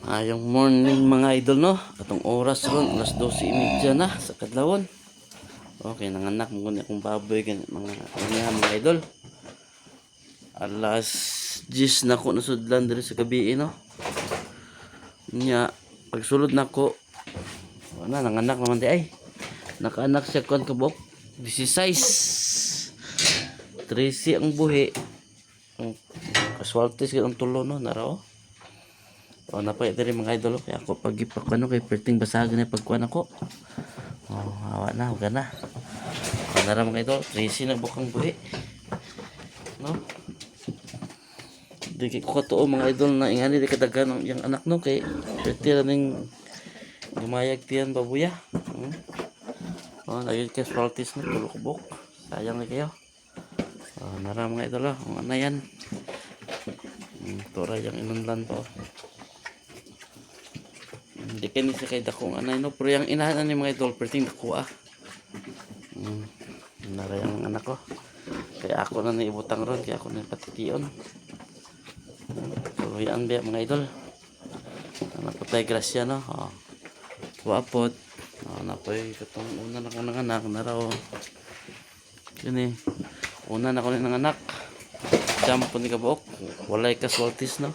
Yung morning mga idol no. Atong oras ron alas 12:30 na sa kadlawon. Okay, nanganak mo gani akong baboy gani mga idol. Alas 10 na ko nasudlan diri sa gabi no. Nya pagsulod nako wala nanganak naman di ay. Nakaanak siya kon kabok 16. 13 ang buhi. Kaswaltis ang tulo no naro. O napay diri mga idol kaya ako pagipak ano kay perting basagan na pagkuan ako. Hawa na huwag na. Nara mga idol, 13 na bukang buhi. No? Di ko katuo mga idol na ingani di kadagan ang yang anak no kay perti ra ning gumayag tiyan babuya. Lagi kaswaltis na tulo kubok. Sayang na kayo. Nara mga idol ang ano yan. Tora yung inundan po. Hindi ka nisa kay dakong anay no. Pero yung inahan ni mga idol perting dako nara yung anak ko. Kaya ako na naibutang ron. Kaya ako na patitiyon. Tuloyan ba mga idol. Napatay grasya no. Wapot. Napoy katong una na ko ng anak. Nara o. Yun una na ko ng anak. Jump po ni kabuok. Walay kaswaltis no.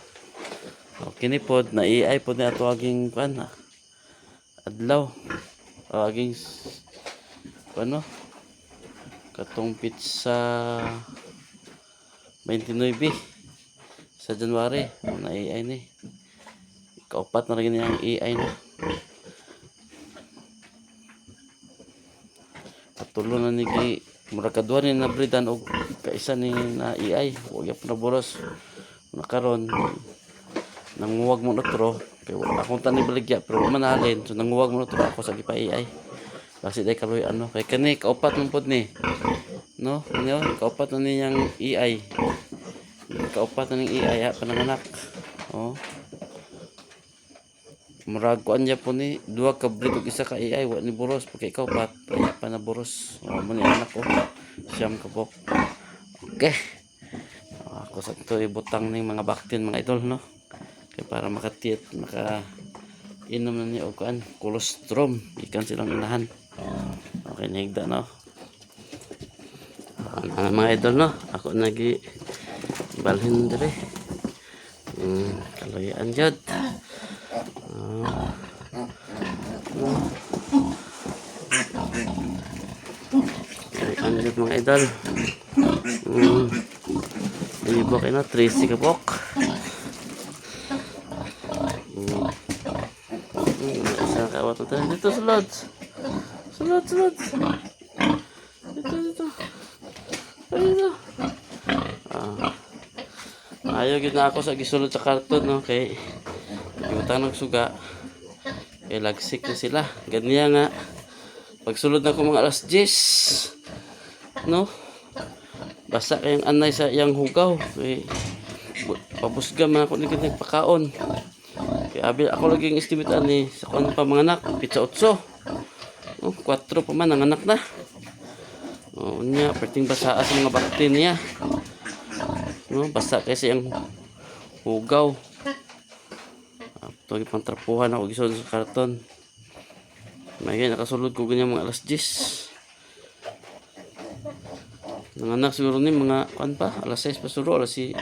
Kini pod na AI pod ni ato aging kuan adlaw aging ano katong pizza 29 sa January na AI ni kaupat na rin ang AI na patulo na ni kay murag kadua ni nabridan og kaisa ni na AI huwag na boros nakaron nanguwag mo nutro kay wala akong tani baligya pero manalin so nanguwag mo nutro ako sa gipa AI kasi day karoy ano kay kani kaupat man pod ni no kaupat na niyang AI kaupat na ning AI pananganak murag kuan niya po ni duha ka breed ug isa ka AI wa ni boros pagka ikaw pa na boros mo ni anak ko siyam ka po okay ako sa to ibutang ning mga baktin mga idol no kaya para makatiyat inom na niya o kuan colostrum ikan silang inahan okay nahigda no mga idol no ako nagi balhin dire kaloyan jud kaloyan jud mga idol ibo kayo na 30 kabok dito sulod dito ayaw gid na ako sa gisulod sa karton no kay giutang ng suga kay lagsik na sila ganyan nga pagsulod na ko mga alas 10 no basa kayang anay sa iyang hugaw kay pabusga man ako ni nagpakaon kaya abi ako laging estimate ani sa kuan pa mga anak pizza 8 4 pa man ang anak na unya perting basa sa mga bakte niya no basa kasi ang hugaw ito pang trapuhan ako gisod sa karton may nakasulod ko ganyan mga alas 10 nanganak siguro ni mga kuan pa alas 6 pa suro alas 5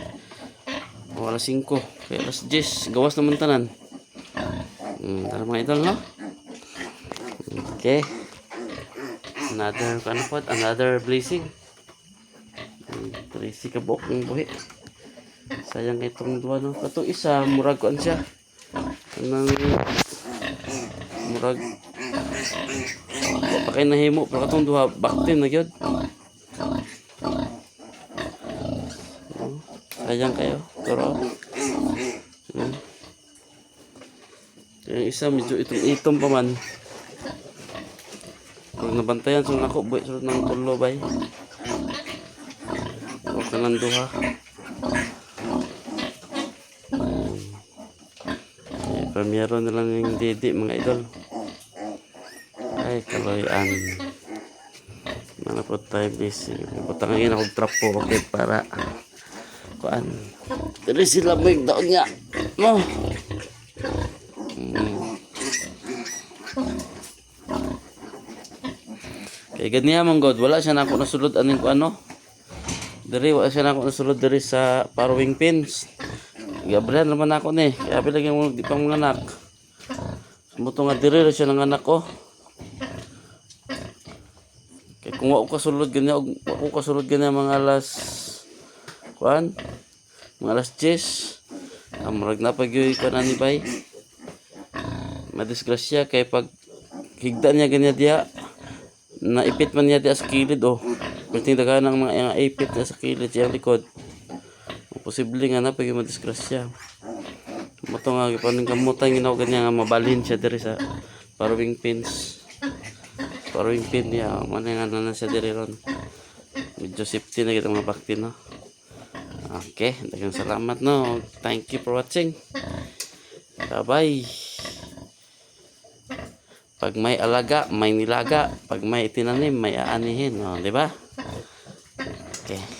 kaya alas 10 gawas naman tanan tara mga idol no okay another blessing 30 kabok ng buhi sayang itong duwa no katong isa murag kuan siya kanang murag pa kay nahimo pero katong duha baktin na gyud sayang kayo pero yung isa medyo itong pa man kung nabantayan so nako buhi sulod ng tulo bay o kanang duha premiero na lang yung didi mga idol ay kaloyan mana po tayo busy butangin ako trapo okay para kuan dili sila may daon niya no Kay ganiya man god, wala siya nako nasulod aning ko ano. Diri wala siya nako nasulod diri sa parawing pins. Gabriel naman ako ni, kaya bilagyan mo di pang mga anak. Muto nga diri ra siya ng anak ko. Kay kung wa ko kasulod ganyan mga alas kuan, mga alas 10. Amrag na pagyoy ko na ni bay. Madisgrasya kay pag higda niya ganyan diya, naipit man niya diya sa kilid oh. Kunting dagan ng mga ipit na sa kilid siya likod. Posible nga na pag madisgrasya. Mato nga paning kamutan ginaw ganyan nga mabalhin siya diri sa parawing pins. Parawing pin niya man nga na siya diri ron. Medyo safety na kita mga bakti no. Okay, daghang salamat no. Thank you for watching. Bye-bye. Pag may alaga, may nilaga. Pag may itinanim, may aanihin. No, di ba? Okay.